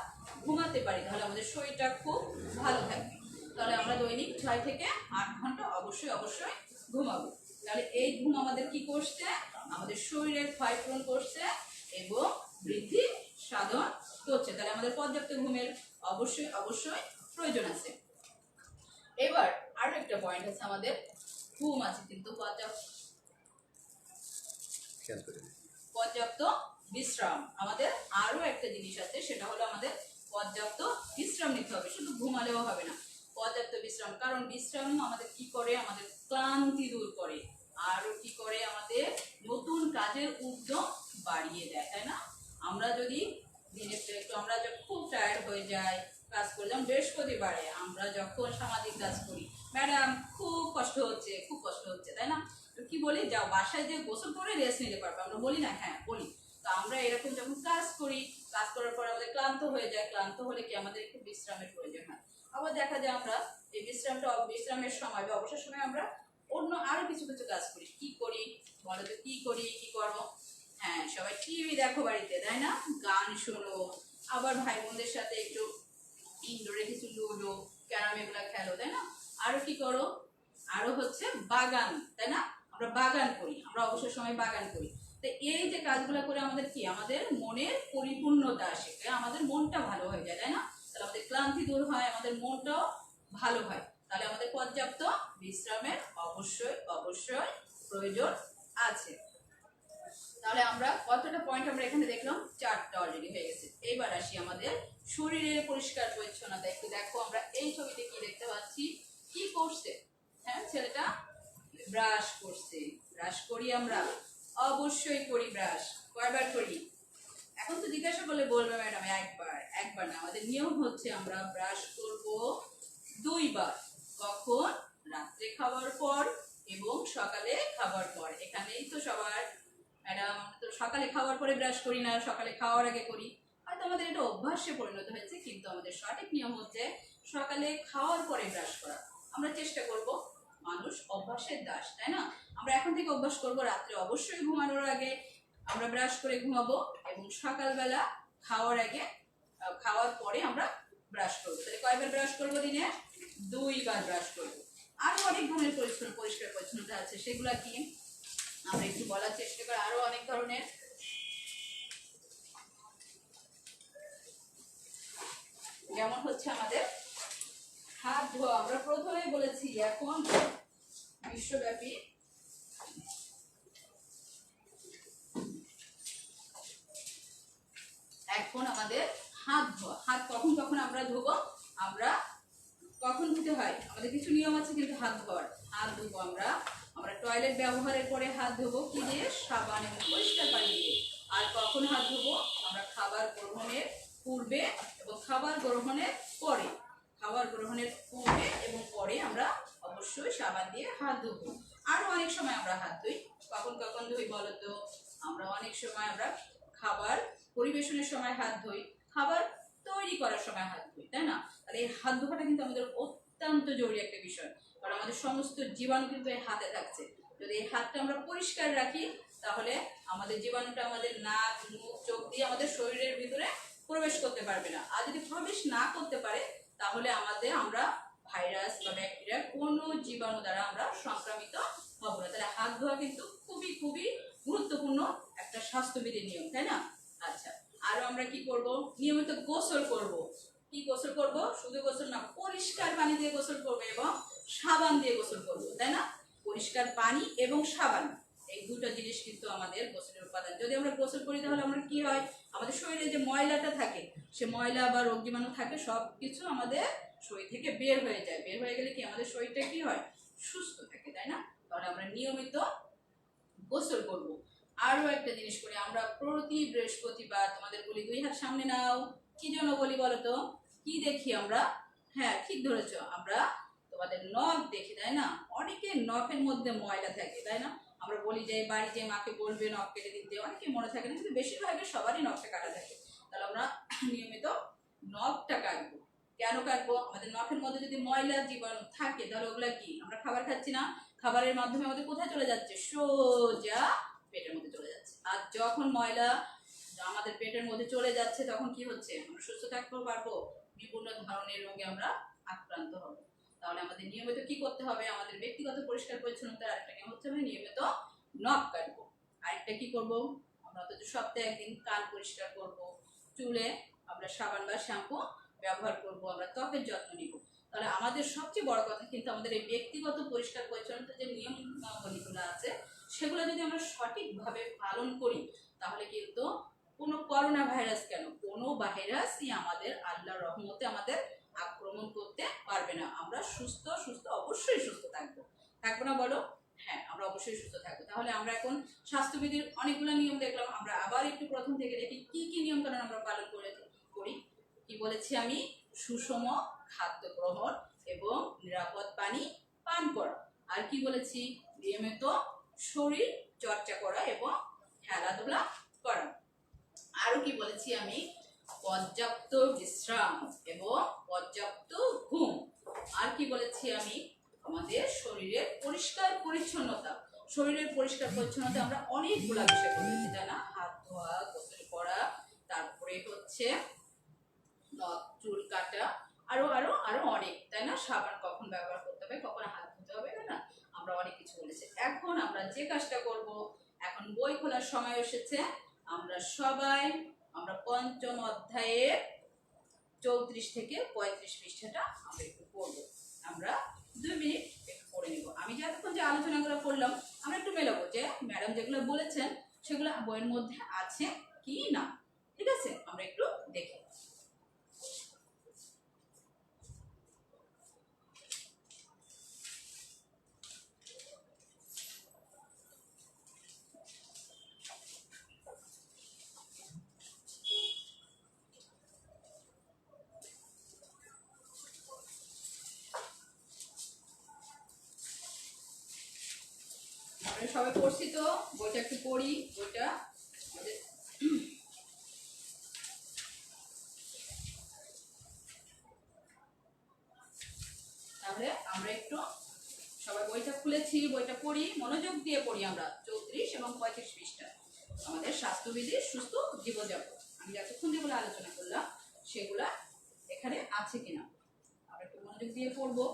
ঘুমাতে পারি তাহলে আমাদের শরীরটা খুব ভালো থাকবে। তাহলে আমরা দৈনিক 6 থেকে 8 ঘন্টা অবশ্যই অবশ্যই ঘুমাবো। তাহলে এই ঘুম আমাদের কি করছে, আমাদের শরীরের ক্ষয়পূরণ করছে এবং বৃদ্ধি সাধন করছে। তাহলে আমাদের পর্যাপ্ত ঘুমের অবশ্যই অবশ্যই প্রয়োজন আছে। এবার আরো একটা পয়েন্ট আছে, আমাদের ঘুম আছে কিন্তু পর্যাপ্ত বিশ্রাম। আমাদের আরো একটা জিনিস আছে, সেটা হলো আমাদের পর্যাপ্ত বিশ্রাম নিতে হবে, শুধু ঘুমালেও হবে না, পর্যাপ্ত বিশ্রাম। কারণ বিশ্রাম আমাদের কি করে, আমাদের ক্লান্তি দূর করে, আরো কি করে, আমাদের নতুন কাজের উদ্যম বাড়িয়ে দেয়, তাই না? আমরা যদি দিনে একটু আমরা যখন খুব টায়ার্ড হয়ে যাই কাজ করে, যেমন বৃহস্পতিবারে আমরা যখন সামাজিক কাজ করি, ম্যাডাম খুব কষ্ট হচ্ছে খুব কষ্ট হচ্ছে, তাই না? তো কি বলি, যাও বাসায় যে গোসল করে রেস্ট নিতে পারবে, আমরা বলি না? হ্যাঁ বলি। তো আমরা এরকম যখন কাজ করি, কাজ করার পর আমাদের ক্লান্ত হয়ে যায়, ক্লান্ত হলে কি আমাদের একটু বিশ্রামের প্রয়োজন হয়। আবার দেখা যায় আমরা এই বিশ্রামের সময় বা অবসর সময় আমরা অন্য আরো কিছু কিছু কাজ করি। কি করি বলো তো, কি করি, কি করো? হ্যাঁ, সবাই টিভি দেখো বাড়িতে, তাই না? গান শোনো, আবার ভাই বোনদের সাথে একটু ইনডোরে কিছু লুডো ক্যারাম এগুলা খেলো, তাই না? আরো কি করো, আরো হচ্ছে বাগান, তাই না? আমরা বাগান করি, আমরা অবসর সময় বাগান করি। তো এই যে কাজগুলো করে আমাদের কি, আমাদের মনের পরিপূর্ণতা আসে, আমাদের মনটা ভালো হয়ে যায়, তাই না? তাহলে আমাদের ক্লান্তি দূর হয়, আমাদের মনটাও ভালো হয়। তাহলে আমাদের পর্যাপ্ত বিশ্রামের অবশ্যই অবশ্যই প্রয়োজন আছে। তাহলে আমরা কতটা পয়েন্ট আমরা এখানে দেখলাম, 4টা অলরেডি হয়ে গেছে। এবার আসি আমাদের শরীরের পরিষ্কার পরিচ্ছন্নতা। একটু দেখো, আমরা এই ছবিতে কি দেখতে পাচ্ছি, কি করছে? হ্যাঁ, ছেলেটা ব্রাশ করছে। ব্রাশ করি আমরা, অবশ্যই করি ব্রাশ। কয়বার করি? এখন তো জিজ্ঞাসা করলে বলবে ম্যাডাম একবার। একবার না, আমাদের নিয়ম হচ্ছে আমরা ব্রাশ করব 2বার। কখন? রাত্রে খাওয়ার পর এবং সকালে খাওয়ার পর। এখানেই তো সবার, ম্যাডাম তো সকালে খাওয়ার পরে ব্রাশ করি না, সকালে খাওয়ার আগে করি। হয়তো আমাদের এটা অভ্যাসে পরিণত হয়েছে, কিন্তু আমাদের সঠিক নিয়ম হচ্ছে সকালে খাওয়ার পরে ব্রাশ করা। আমরা চেষ্টা করব, মানুষ অভ্যাসের দাস, তাই না? আমরা এখন থেকে অভ্যাস করব, রাত্রে অবশ্যই ঘুমানোর আগে আমরা ব্রাশ করে ঘুমাবো এবং সকালবেলা খাওয়ার আগে, খাওয়ার পরে আমরা ব্রাশ করবো। তাহলে কয়বার ব্রাশ করবো দিনে? 2বার ব্রাশ করবো। আরো অনেক ধরনের পরিষ্কার পরিচ্ছন্নতা আছে, সেগুলা কি আমরা একটু বলার চেষ্টা করি। আরো অনেক ধরনের, যেমন হচ্ছে আমাদের হাত ধোয়া। আমরা প্রথমে বলেছি এখন বিশ্বব্যাপী এখন আমাদের হাত ধোয়া। হাত কখন কখন আমরা ধোবো, আমরা কখন ধুতে হয়, আমাদের কিছু নিয়ম আছে কিন্তু হাত ধোয়ার। হাত ধোবো আমরা আমরা টয়লেট ব্যবহারের পরে হাত ধোবো কি দিয়ে? সাবান এবং পরিষ্কার পানি দিয়ে। আর কখন হাত ধোবো? আমরা খাবার গ্রহণের পূর্বে এবং খাবার গ্রহণের পরে। খাবার গ্রহণের পূর্বে এবং পরে আমরা অবশ্যই সাবান দিয়ে হাত ধোবো। আরো অনেক সময় আমরা হাত ধুই। কখন কখন ধুই বলতো? আমরা অনেক সময় আমরা খাবার পরিবেশনের সময় হাত ধুই, খাবার তৈরি করার সময় হাত ধুই, তাই না? তাহলে এই হাত ধোয়াটা কিন্তু আমাদের অত্যন্ত জরুরি একটা বিষয়, কারণ আমাদের সমস্ত জীবাণু কিন্তু এই হাতে থাকছে। যদি এই হাতটা আমরা পরিষ্কার রাখি তাহলে আমাদের জীবাণুটা আমাদের নাক, মুখ, চোখ দিয়ে আমাদের শরীরের ভিতরে প্রবেশ করতে পারবে না। আর যদি প্রবেশ না করতে পারে তাহলে আমরা ভাইরাস বা ব্যাকটেরিয়া কোনো জীবাণু দ্বারা আমরা সংক্রামিত হব না। তাহলে হাত ধোয়া কিন্তু খুবই খুবই গুরুত্বপূর্ণ একটা স্বাস্থ্যবিধি নিয়ম, তাই না? আচ্ছা, আরো আমরা কি করব? নিয়মিত গোসল করব। কি গোসল করব? শুধু গোসল না, পরিষ্কার পানি দিয়ে গোসল করব এবং সাবান দিয়ে গোসল করব, তাই না? পরিষ্কার পানি এবং সাবান, এই দুটো জিনিস কিন্তু আমাদের গোসলের উপাদান। যদি আমরা গোসল করি তাহলে আমরা কি হয়, আমাদের শরীরে যে ময়লাটা থাকে, সে ময়লা বা রোগ জীবাণু থাকে, সব কিছু আমাদের শরীর থেকে বের হয়ে যায়। বের হয়ে গেলে কি আমাদের শরীরটা কি হয়? সুস্থ থাকে, তাই না? তাহলে আমরা নিয়মিত গোসল করব। আরো একটা জিনিস করি আমরা প্রতি বৃহস্পতিবার, তোমাদের বলি 2 হাত সামনে নাও। কি জন্য বলি বলো তো? কি দেখি আমরা? হ্যাঁ, ঠিক ধরেছ, আমরা তোমাদের নখ দেখি, তাই না? অনেকের নখের মধ্যে ময়লা থাকে, তাই না? আমরা বলি যে বাড়ি যে মাকে বলবে নখ কেটে দিতে, অনেকে মনে থাকে না, কিন্তু বেশিরভাগের সবারই নখটা কাটা থাকে। তাহলে আমরা নিয়মিত নখটা কাটবো। কেন কাটবো? আমাদের নখের মধ্যে যদি ময়লা জীবাণু থাকে তাহলে ওগুলা কি, আমরা খাবার খাচ্ছি না, খাবারের মাধ্যমে আমাদের কোথায় চলে যাচ্ছে? সোজা পেটের মধ্যে চলে যাচ্ছে। আর যখন ময়লা আমাদের পেটের মধ্যে চলে যাচ্ছে, তখন কি হচ্ছে, আমরা সুস্থ থাকতে পারবো, বিভিন্ন ধরনের রোগে আমরা আক্রান্ত হব। তাহলে আমাদের নিয়মিত কি করতে হবে, আমাদের ব্যক্তিগত পরিষ্কার পরিচ্ছন্নতার আরেকটা নিয়ম হচ্ছে আমরা নিয়মিত নখ কাটবো। আরেকটা কি করব, আমরা তো সপ্তাহে একদিন কান পরিষ্কার করব, চুলে আমরা সাবান বা শ্যাম্পু ব্যবহার করব, আমরা ত্বকের যত্ন নিব। তাহলে আমাদের সবচেয়ে বড় কথা কিন্তু আমাদের এই ব্যক্তিগত পরিষ্কার পরিচ্ছন্নতার যে নিয়মাবলীগুলো আছে সেগুলো যদি আমরা সঠিকভাবে পালন করি, তাহলে কিন্তু কোনো করোনা ভাইরাস কেন, কোনো ভাইরাসই আমাদের আল্লাহর রহমতে আমাদের আক্রমণ করতে পারবে না। আমরা সুস্থ সুস্থ অবশ্যই সুস্থ থাকবো, থাকবো না বলো? হ্যাঁ, আমরা অবশ্যই সুস্থ থাকবো। তাহলে আমরা এখন স্বাস্থ্যবিধির অনেকগুলো নিয়ম দেখলাম, আমরা আবার একটু প্রথম থেকে দেখি কি কি নিয়ম কানুন আমরা পালন করি। কি বলেছি আমি, সুষম খাদ্য গ্রহণ এবং নিরাপদ পানি পান করা। আর কি বলেছি, নিয়মিত শরীর চর্চা করা এবং খেলাধুলা করা। আরো কি বলেছি আমি, পর্যাপ্ত বিশ্রাম এবং পর্যাপ্ত ঘুম। আর কি বলেছি আমি, আমাদের শরীরের পরিষ্কার পরিচ্ছন্নতা। শরীরের পরিষ্কার পরিচ্ছন্নতা আমরা অনেকগুলা বিষয় বলেছি, তাই না? হাত ধোয়া, গোসল করা, তারপরে হচ্ছে নখ চুল কাটা, আরো আরো আরো অনেক, তাই না? সাবান কখন ব্যবহার করতে হবে, কখন হাত ধুতে হবে, তাই না? আমরা অনেক কিছু বলেছি। এখন আমরা যে কাজটা করব, এখন বই খোলার সময় এসেছে। আমরা সবাই পঞ্চম অধ্যায়ের 34 থেকে 35 পৃষ্ঠাটা আমরা একটু পড়বো। আমরা 2 মিনিট একটু পড়ে নেব। আমি যে এতক্ষণ যে আলোচনাগুলো করলাম আমরা একটু মেলাবো যে ম্যাডাম যেগুলো বলেছেন সেগুলো বইয়ের মধ্যে আছে কি না। ঠিক আছে, আমরা একটু দেখি। সবাই পড়ছি তো, বইটা একটু পড়ি। বইটা তাহলে আমরা একটু সবাই বইটা খুলেছি, বইটা পড়ি, মনোযোগ দিয়ে পড়ি। আমরা 34 এবং 35 পৃষ্ঠা, আমাদের স্বাস্থ্যবিধির সুস্থ জীবনযাপন। আমি যতক্ষণ যেগুলো আলোচনা করলাম সেগুলা এখানে আছে কিনা আমরা একটু মনোযোগ দিয়ে পড়বো,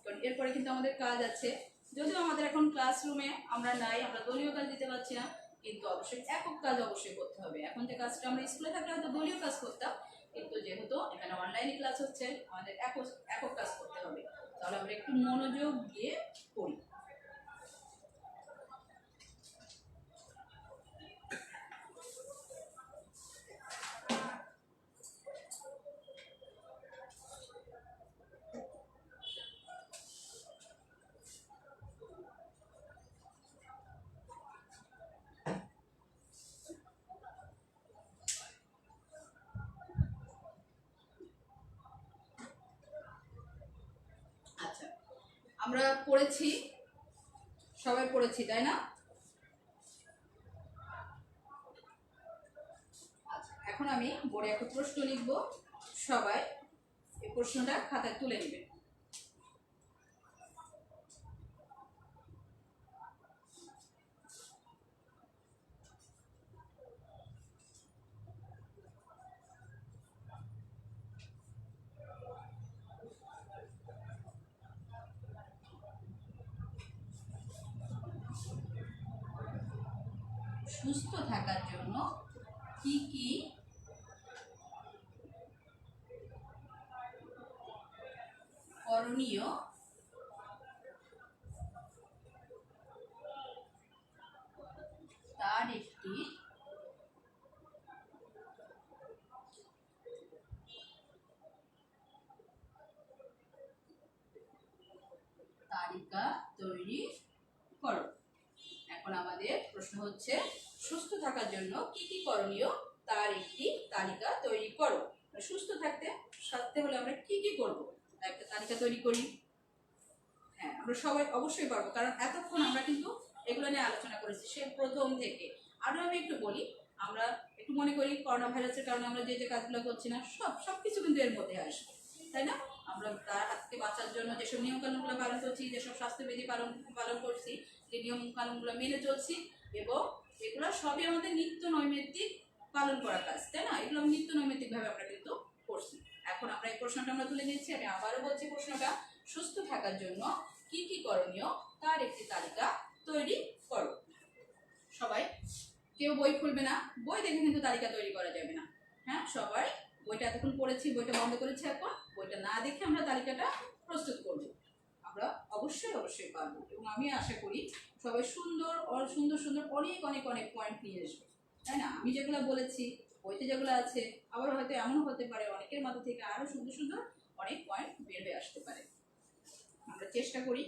কারণ এরপরে কিন্তু আমাদের কাজ আছে। যদিও আমাদের এখন ক্লাসরুমে আমরা নাই, আমরা দলীয় কাজ দিতে পারছি না, কিন্তু অবশ্যই একক কাজ অবশ্যই করতে হবে। এখন যে কাজটা আমরা স্কুলে থাকলে হয়তো দলীয় কাজ করতাম, কিন্তু যেহেতু এখানে অনলাইনে ক্লাস হচ্ছে আমাদের একক কাজ করতে হবে। তাহলে আমরা একটু মনোযোগ দিয়ে পড়ি। আচ্ছা, আমরা পড়েছি, সবাই পড়েছি, তাই না? আচ্ছা, এখন আমি বোর্ডে একটা প্রশ্ন লিখব, সবাই এই প্রশ্নটা খাতায় তুলে নেবেন। সুস্থ থাকার জন্য কি কি করণীয় তার একটি তালিকা তৈরি করো। এখন আমাদের প্রশ্ন হচ্ছে, সুস্থ থাকার জন্য কি কি করণীয় তার একটি তালিকা তৈরি করো। সুস্থ থাকতে হলে আমরা কি কি করব, একটা তালিকা তৈরি করি। হ্যাঁ, আমরা সবাই অবশ্যই পারবো, কারণ এতক্ষণ আমরা কিন্তু এগুলো নিয়ে আলোচনা করেছি সে প্রথম থেকে। আরো আমি একটু বলি, আমরা একটু মনে করি করোনা ভাইরাসের কারণে আমরা যে যে কাজগুলো করছি না, সবকিছু কিন্তু এর মধ্যে আসবে, তাই না? আমরা তার হাত থেকে বাঁচার জন্য যেসব নিয়ম কানুনগুলো পালন করছি, যেসব স্বাস্থ্যবিধি পালন করছি, যে নিয়ম কানুনগুলো মেনে চলছি, এবং এগুলো সবই আমাদের নিত্য নৈমিত্তিক পালন করা কাজ, তাই না? এগুলো নিত্য নৈমিত্তিক ভাবে আমরা কিন্তু করছি। এখন আমরা এই প্রশ্নটা আমরা তুলে নিচ্ছি। আমি আবারও বলছি প্রশ্নটা, সুস্থ থাকার জন্য কি কি করণীয় তার একটি তালিকা তৈরি করো। সবাই কেউ বই খুলবে না, বই দেখে কিন্তু তালিকা তৈরি করা যাবে না। হ্যাঁ, সবাই বইটা এতক্ষণ পড়েছি, বইটা বন্ধ করেছি, এখন বইটা না দেখে আমরা তালিকাটা প্রস্তুত করব। আমরা অবশ্যই অবশ্যই পারবো এবং আমি আশা করি সবাই সুন্দর সুন্দর সুন্দর অনেক অনেক অনেক পয়েন্ট নিয়ে আসবে, তাই না? আমি যেগুলো বলেছি বইতে যেগুলো আছে, আবার হয়তো এমন হতে পারে অনেকের মাথা থেকে আরো সুন্দর সুন্দর অনেক পয়েন্ট বের হয়ে আসতে পারে। আমরা চেষ্টা করি।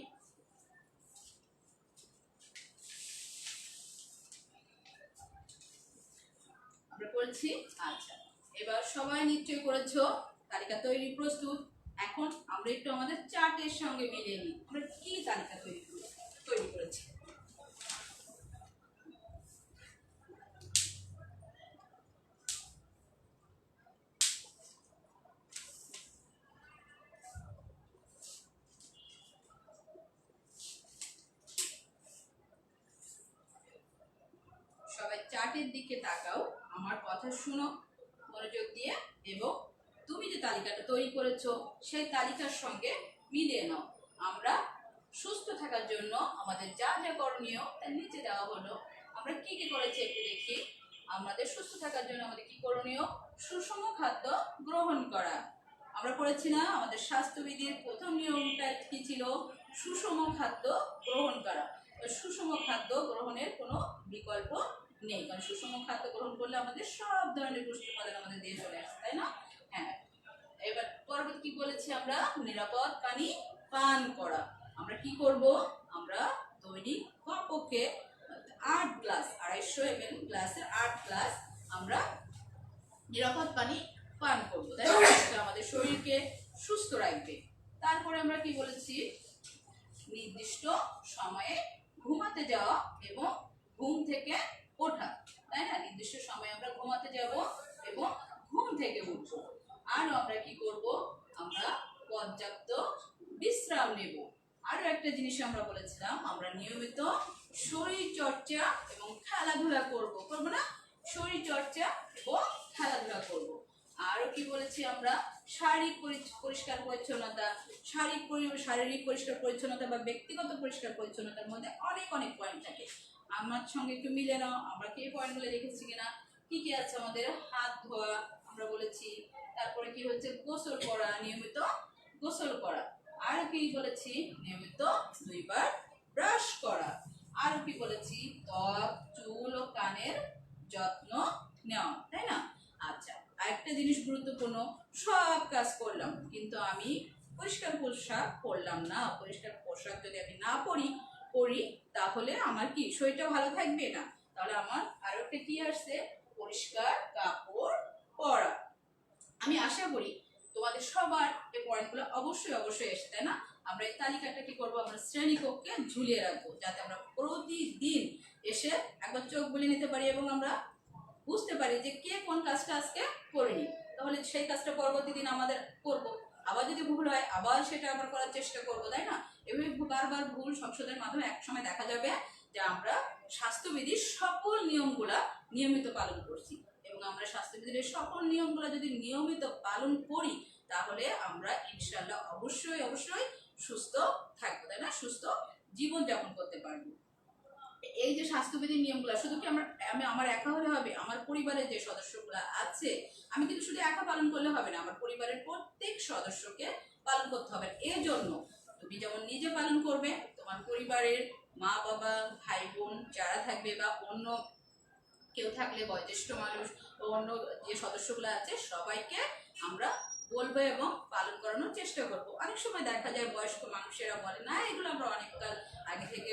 আমরা করেছি। আচ্ছা, এবার সবাই নিশ্চয়ই করেছো, তালিকা তৈরি প্রস্তুত। এখন আমরা একটু আমাদের চার্টের সঙ্গে মিলিয়ে নিই আমরা কি তালিকা তৈরি করেছি। সবাই চার্টের দিকে তাকাও, আমার কথা শুনো মনোযোগ দিয়ে, এবং তুমি যে তালিকাটা তৈরি করেছো সেই তালিকার সঙ্গে মিলিয়ে নাও। আমরা সুস্থ থাকার জন্য আমাদের যা যা করণীয় তার নিচে দেওয়া হলো। আমরা কি কি করেছি একটু দেখি। আমাদের সুস্থ থাকার জন্য আমাদের কি করণীয়? সুষম খাদ্য গ্রহণ করা। আমরা পড়েছি না আমাদের স্বাস্থ্যবিধির প্রথম নিয়মটা কি ছিল? সুষম খাদ্য গ্রহণ করা। সুষম খাদ্য গ্রহণের কোনো বিকল্প নেই, কারণ সুষম খাদ্য গ্রহণ করলে আমাদের সব ধরনের পুষ্টি উপাদান আমাদের দিয়ে চলে আসে, তাই না? হ্যাঁ, এবার পরবর্তী কি বলেছি আমরা? নিরাপদ পানি পান করা। আমরা কি করব? আমরা দৈনিক কমপক্ষে 8 গ্লাস, 250 ml গ্লাসের 8 গ্লাস আমরা নিরাপদ পানি পান করবো, তাই না? এটা আমাদের শরীরকে সুস্থ রাখবে। তারপরে আমরা কি বলেছি? নির্দিষ্ট সময়ে ঘুমাতে যাওয়া এবং ঘুম থেকে ওঠা, তাই না? নির্দিষ্ট সময়ে আমরা ঘুমাতে যাব এবং ঘুম থেকে উঠবো। আর আমরা কি করব? আমরা পর্যাপ্ত বিশ্রাম নেব। আরো একটা জিনিস আমরা বলেছিলাম, আমরা নিয়মিত শরীর চর্চা এবং খেলাধুলা করব না? শরীর চর্চা এবং খেলাধুলা করব। আরো কি বলেছি আমরা? শারীরিক পরিষ্কার পরিচ্ছন্নতা। শারীরিক পরিষ্কার পরিচ্ছন্নতা বা ব্যক্তিগত পরিষ্কার পরিচ্ছন্নতার মধ্যে অনেক অনেক পয়েন্ট থাকে। আমার সঙ্গে একটু মিলে নাও, আমরা কি পয়েন্টগুলো রেখেছি কিনা। কি কি আছে আমাদের? হাত ধোয়া আমরা বলেছি, তারপরে কি হচ্ছে? গোসল করা, নিয়মিত গোসল করা। আর কি বলেছি? নিয়মিত 2 বার ব্রাশ করা। আর কি বলেছি? ত্বক, চুল ও কানের যত্ন নেওয়া, তাই না? আচ্ছা, আরেকটা জিনিস গুরুত্বপূর্ণ, সব কাজ করলাম কিন্তু আমি পরিষ্কার পোশাক পরলাম না। পরিষ্কার পোশাক যদি আমি না পরি তাহলে আমার কি শরীরটা ভালো থাকবে না? তাহলে আমার আরো একটা কি আসছে? পরিষ্কার কাপড় পরা। আমি আশা করি তোমাদের সবার এই পয়েন্টগুলো অবশ্যই অবশ্যই এসে, তাই না? আমরা এই তালিকাটা কি করবো? আমরা শ্রেণীকক্ষে ঝুলিয়ে রাখবো, যাতে আমরা প্রতিদিন এসে একবার চোখ বুলিয়ে নিতে পারি এবং আমরা বুঝতে পারি যে কে কোন কাজটা আজকে করিনি। তাহলে সেই কাজটা পরবর্তী দিন আমাদের করব। আবার যদি ভুল হয় আবার সেটা আমরা করার চেষ্টা করবো, তাই না? এভাবে বারবার ভুল সংশোধনের মাধ্যমে একসময় দেখা যাবে যে আমরা স্বাস্থ্যবিধির সকল নিয়মগুলা নিয়মিত পালন করছি। এবং আমরা স্বাস্থ্যবিধির সকল নিয়মগুলো যদি নিয়মিত পালন করি তাহলে আমরা ইনশাআল্লাহ অবশ্যই অবশ্যই সুস্থ থাকবো, তাই না? সুস্থ জীবন যাপন করতে পারবো। এই যে স্বাস্থ্যবিধির নিয়মগুলো শুধু কি আমি আমার একা হলে হবে? আমার পরিবারের যে সদস্যগুলো আছে, আমি কিন্তু শুধু একা পালন করলে হবে না, আমার পরিবারের প্রত্যেক সদস্যকে পালন করতে হবে। এর জন্য তুমি যেমন নিজে পালন করবে, তোমার পরিবারের মা বাবা ভাই বোন যারা থাকবে বা অন্য কেউ থাকলে বয়োজ্যেষ্ঠ মানুষ ও অন্য যে সদস্যগুলো আছে সবাইকে আমরা বলবো এবং পালন করানোর চেষ্টা করব। অনেক সময় দেখা যায় বয়স্ক মানুষেরা বলে না এগুলো আমরা অনেককাল আগে থেকে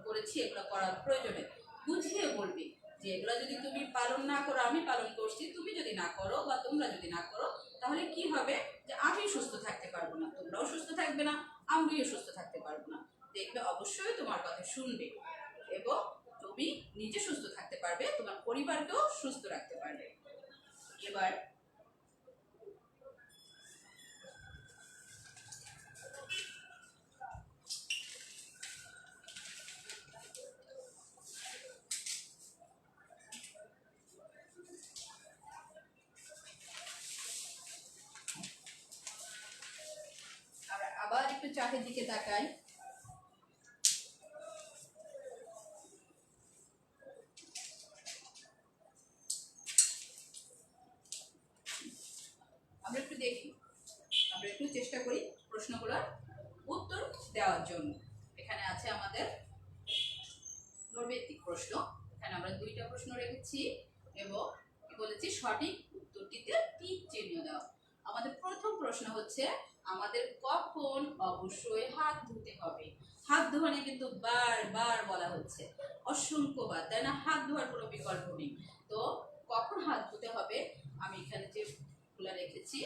করেছি, এগুলো করার প্রয়োজনে। বুঝিয়ে বলবি যে এগুলো যদি তুমি পালন না করো, আমি পালন করছি, তুমি যদি না করো বা তোমরা যদি না করো তাহলে কি হবে? যে আমি সুস্থ থাকতে পারবো না, তোমরাও সুস্থ থাকবে না, আমিও সুস্থ থাকতে পারবো না। দেখবে অবশ্যই তোমার কথা শুনবে এবং তুমি নিজে সুস্থ থাকতে পারবে, তোমার পরিবারকেও সুস্থ রাখতে পারবে। এবার একটু চার্টের দিকে তাকাই। আমরা একটু দেখি, আমরা একটু চেষ্টা করি প্রশ্নগুলোর উত্তর দেওয়ার জন্য। এখানে আছে আমাদের নৈর্ব্যক্তিক প্রশ্ন। এখানে আমরা 2টা প্রশ্ন রেখেছি এবং কি বলেছি, সঠিক উত্তরটিতে টিক চিহ্ন দাও। আমাদের প্রথম প্রশ্ন হচ্ছে, আমাদের কখন অবশ্যই হাত ধুতে হবে? হাত ধোয়ানো কিন্তু বারবার বলা হচ্ছে, অসংখ্যবার, তাই না? হাত ধোয়ার কোনো বিকল্প নেই। তো কখন হাত ধুতে হবে? আমি এখানে যে গুলা রেখেছি,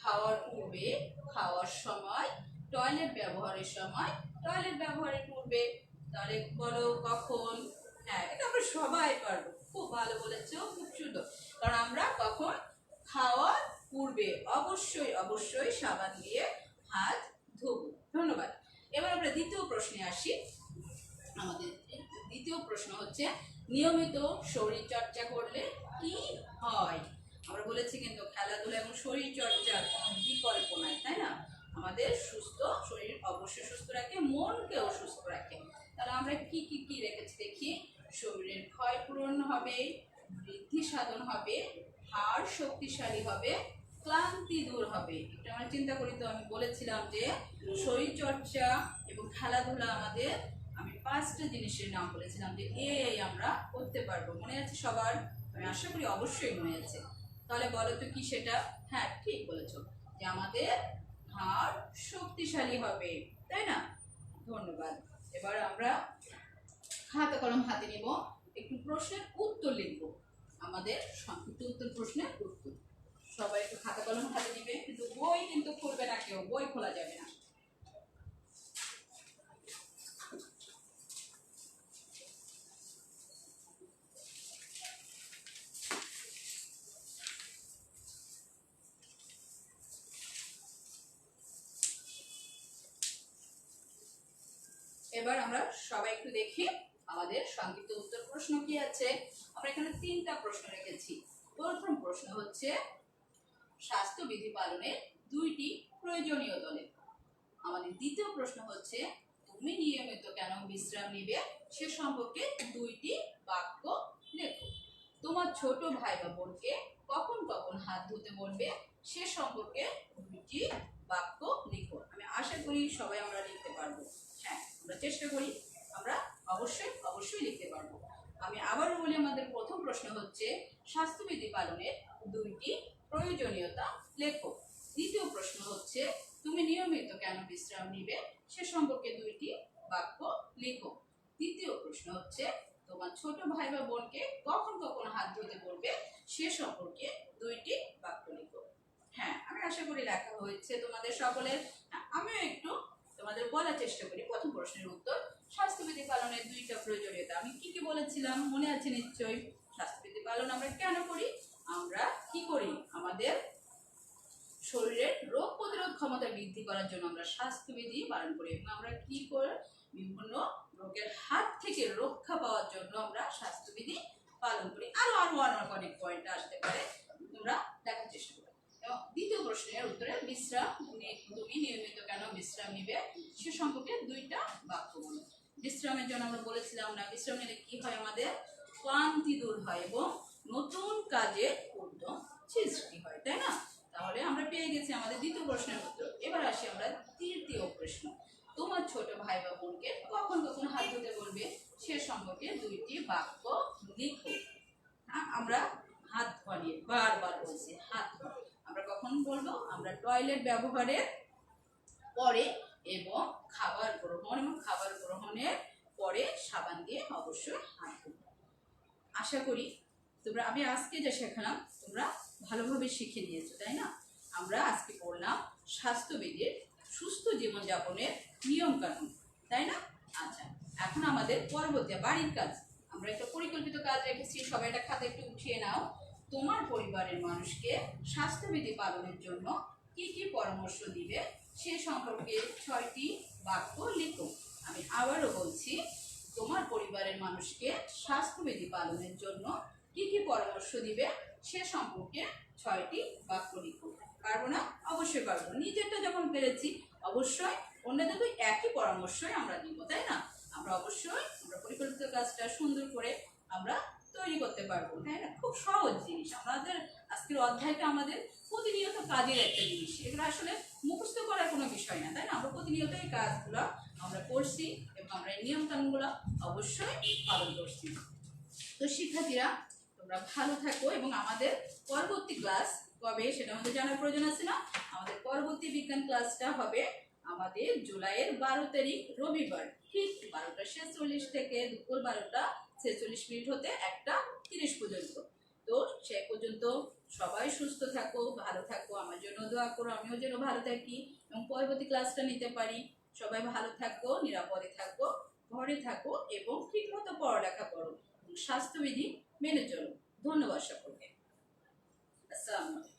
খাওয়ার পূর্বে, খাওয়ার সময়, টয়লেট ব্যবহারের সময়, টয়লেট ব্যবহারের পূর্বে। তাহলে বলো কখন? হ্যাঁ, এটা আমরা সবাই পারবো। খুব ভালো বলেছো, খুব সুন্দর। কারণ আমরা কখন? খাওয়ার পূর্বে অবশ্যই অবশ্যই সাবান দিয়ে হাত ধোবো। ধন্যবাদ। এবার আমরা দ্বিতীয় প্রশ্নে আসি। আমাদের দ্বিতীয় প্রশ্ন হচ্ছে, নিয়মিত শরীর চর্চা করলে কি হয়? আমরা বলেছি কিন্তু খেলাধুলা এবং শরীর চর্চার বিকল্প নাই, তাই না? আমাদের সুস্থ শরীর অবশ্যই সুস্থ রাখে, মনকেও সুস্থ রাখে। তাহলে আমরা কি কি কি রেখেছি দেখি। শরীরের ক্ষয় পূরণ হবে, বৃদ্ধি সাধন হবে, হাড় শক্তিশালী হবে, ক্লান্তি দূর হবে। এটা আমরা চিন্তা করি তো, আমি বলেছিলাম যে শরীর চর্চা এবং খেলাধুলা আমাদের, আমি 5টা জিনিসের নাম বলেছিলাম যে এই আমরা করতে পারবো। মনে আছে সবার? আমি আশা করি অবশ্যই মনে আছে। তাহলে বলো তো কি সেটা? হ্যাঁ, ঠিক বলেছো, যে আমাদের হাড় শক্তিশালী হবে, তাই না? ধন্যবাদ। এবার আমরা খাতা কলম হাতে নিব, একটু প্রশ্নের উত্তর লিখবো। আমাদের সংক্ষিপ্ত উত্তর, প্রশ্নের উত্তর। সবাই একটু খাতা কলম হাতে নিবে, কিন্তু বই কিন্তু খুলবে না, কেউ বই খোলা যাবে না। এবার আমরা সবাই একটু দেখি আমাদের সংক্ষিপ্ত উত্তর প্রশ্ন কি আছে। আমরা এখানে 3টা প্রশ্ন রেখেছি। প্রথম প্রশ্ন হচ্ছে, স্বাস্থ্যবিধি পালনের 2টি প্রয়োজনীয় দলে। আমাদের দ্বিতীয় প্রশ্ন হচ্ছে, তুমি নিয়মিত কেন বিশ্রাম নিবে সে সম্পর্কে 2টি বাক্য লেখো। তোমার ছোট ভাই বা বোনকে কখন কখন হাত ধুতে বলবে সে সম্পর্কে 2টি বাক্য লিখো। আমি আশা করি সবাই আমরা লিখতে পারবো। হ্যাঁ, আমরা চেষ্টা করি, আমরা অবশ্যই অবশ্যই লিখতে পারবো। আমি আবারও বলি, আমাদের প্রথম প্রশ্ন হচ্ছে, স্বাস্থ্যবিধি পালনের 2টি প্রয়োজনীয়তা লেখো। দ্বিতীয় প্রশ্ন হচ্ছে, তুমি নিয়মিত কেন বিশ্রাম নিবে সে সম্পর্কে 2টি বাক্য লিখো। তৃতীয় প্রশ্ন হচ্ছে, তোমার ছোট ভাই বা বোনকে কখন কখন হাত ধুতে বলবে সে সম্পর্কে 2টি বাক্য লিখো। হ্যাঁ, আমি আশা করি লেখা হয়েছে তোমাদের সকলের। আমিও একটু তোমাদের বলার চেষ্টা করি। প্রথম প্রশ্নের উত্তর, স্বাস্থ্যবিধি পালনের 2টা প্রয়োজনীয়তা। আমি কি কি বলেছিলাম মনে আছে নিশ্চয়ই? স্বাস্থ্যবিধি পালন আমরা কেন করি? আমরা কি করি? আমাদের শরীরের রোগ প্রতিরোধ ক্ষমতা বৃদ্ধি করার জন্য আমরা স্বাস্থ্যবিধি পালন করি, এবং আমরা কি করে বিভিন্ন রোগের হাত থেকে রক্ষা পাওয়ার জন্য আমরা স্বাস্থ্যবিধি পালন করি। আরো আরো অনেক পয়েন্ট আসতে পারে, তোমরা দেখার চেষ্টা করো। এবং দ্বিতীয় প্রশ্নের উত্তরে, বিশ্রাম, তুমি নিয়মিত কেন বিশ্রাম নিবে সে সম্পর্কে 2টা বাক্য বলো। বিশ্রামের জন্য আমরা বলেছিলাম না, বিশ্রাম নিলে কি হয়? আমাদের ক্লান্তি দূর হয় এবং নতুন কাজের উদ্যম সৃষ্টি হয়, তাই না? তাহলে আমরা পেয়ে গেছি আমাদের দ্বিতীয় প্রশ্নের উত্তর। এবার আসি আমরা তৃতীয় প্রশ্ন, তোমার ছোট ভাই বা বোনকে কখন কখন হাত ধুতে বলবে সে সম্পর্কে 2টি বাক্য লিখো। আমরা হাত ধোয়া নিয়ে বারবার বলছি, হাত ধোয়া আমরা কখন বলবো? আমরা টয়লেট ব্যবহারের পরে এবং খাবার গ্রহণের পরে সাবান দিয়ে অবশ্যই হাত ধুবো। আশা করি তোমরা, আমি আজকে যা শেখালাম তোমরা ভালোভাবে শিখে নিয়েছো, তাই না? আমরা আজকে পড়লাম স্বাস্থ্যবিধির সুস্থ জীবনযাপনের নিয়ম কানুন, তাই না? আচ্ছা, এখন আমাদের পরবর্তী বাড়ির কাজ। আমরা একটা পরিকল্পিত কাজ রেখেছি, সবাই একটা খাতা একটু উঠিয়ে নাও। তোমার পরিবারের মানুষকে স্বাস্থ্যবিধি পালনের জন্য কি কি পরামর্শ দিবে সে সম্পর্কে 6টি বাক্য লিখো। আমি আবারও বলছি, তোমার পরিবারের মানুষকে স্বাস্থ্যবিধি পালনের জন্য কি কি পরামর্শ দিবে সে সম্পর্কে 6টি বাক্য লিখো। পারবো না? অবশ্যই পারবো। নিজেরটা যখন পেরেছি অবশ্যই অন্যদের তো একই পরামর্শই আমরা দিব, তাই না? আমরা অবশ্যই আমরা পরিকল্পিত কাজটা সুন্দর করে আমরা তৈরি করতে পারবো, তাই না? খুব সহজ জিনিস আমাদের আজকের অধ্যায়টা আমাদের প্রতিনিয়ত কাজের একটা জিনিস, এগুলো আসলে মুখস্থ করার কোনো বিষয় না, তাই না? আমরা প্রতিনিয়ত এই কাজগুলো আমরা করছি এবং আমরা এই নিয়ম কানুনগুলো অবশ্যই পালন করছি। তো শিক্ষার্থীরা, তোমরা ভালো থাকো এবং আমাদের পরবর্তী ক্লাস কবে সেটা আমাদের জানার প্রয়োজন আছে না? আমাদের পরবর্তী বিজ্ঞান ক্লাসটা হবে আমাদের জুলাইয়ের 12 তারিখ রবিবার, ঠিক 12টা 46 থেকে দুপুর 12টা 46 হতে 1টা 30 পর্যন্ত। তো সে পর্যন্ত সবাই সুস্থ থাকো, ভালো থাকো, আমার জন্য দোয়া করো, আমিও যেন ভালো থাকি এবং পরবর্তী ক্লাসটা নিতে পারি। সবাই ভালো থাকো, নিরাপদে থাকো, ঘরে থাকো এবং ঠিকমতো পড়ালেখা করো, স্বাস্থ্যবিধি মেনে চলো। ধন্যবাদ সকলকে। আসসালামু আলাইকুম।